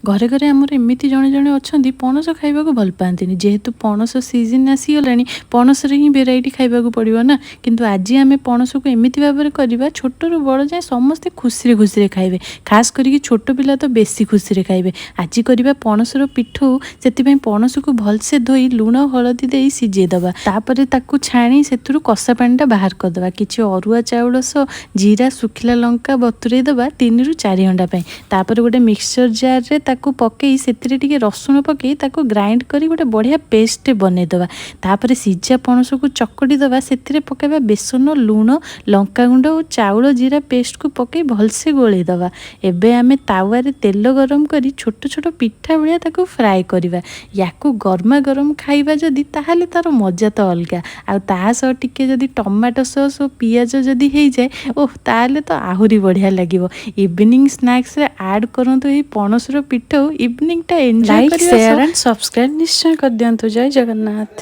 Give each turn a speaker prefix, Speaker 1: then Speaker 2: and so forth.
Speaker 1: घरे घरे आमर एमती जड़े जड़े अच्छा पणस खाइबा भल पाती जेहेतु पणस सीजन आसीगला पणस ही भेराइटी खाइबा पड़ो ना। किंतु आज आम पणस को एमती भाव में करवा छोट रु बड़ जाए समस्ते खुशी खुशी खाइबे। खास करके छोट पिला तो बेसी खुशी खाइबे। आज करवा पणसर पिठौ से पणस को भलसे धोई लुण हलदी दे सीझेदबा तापर ताकू छाणी से कषा पानीटा बाहर करदे किसी अरुआ चाउल सह जीरा सुखिला लंका बतुरे दबा 3 ରୁ 4 घंटा तापर गोटे मिक्सचर जार रे ताकू पकई से रसुण पकई ताकू ग्राइंड करी गोटे बढ़िया पेस्ट बनईदबा तापर सीझा पणस को चकटी दबा से पकेबा बेसन लुण लंकागुंड और चाउल जीरा पेस्ट को पकई भलसे गोलईदबा। एबे आमे तावारे तेल गरम करी छोट छोट पिठा भलिया ताकू फ्राए करवा याकू गरमा गरम खाइबा जदी ताहाले तार मजा तो अलगा आ ता सह टिके जदी टमाटो सॉस और पियाज जदी हो जाए ओह ताहाले तो आहुरी बढ़िया लागिवो। इवनिंग स्नैक्स रे ऐड करंतु ए पणसर पिठौ इवनिंग टा एंजॉय
Speaker 2: लाइक
Speaker 1: करिया।
Speaker 2: शेयर एंड सब्सक्राइब निश्चय कर दियंतु। जय जगन्नाथ।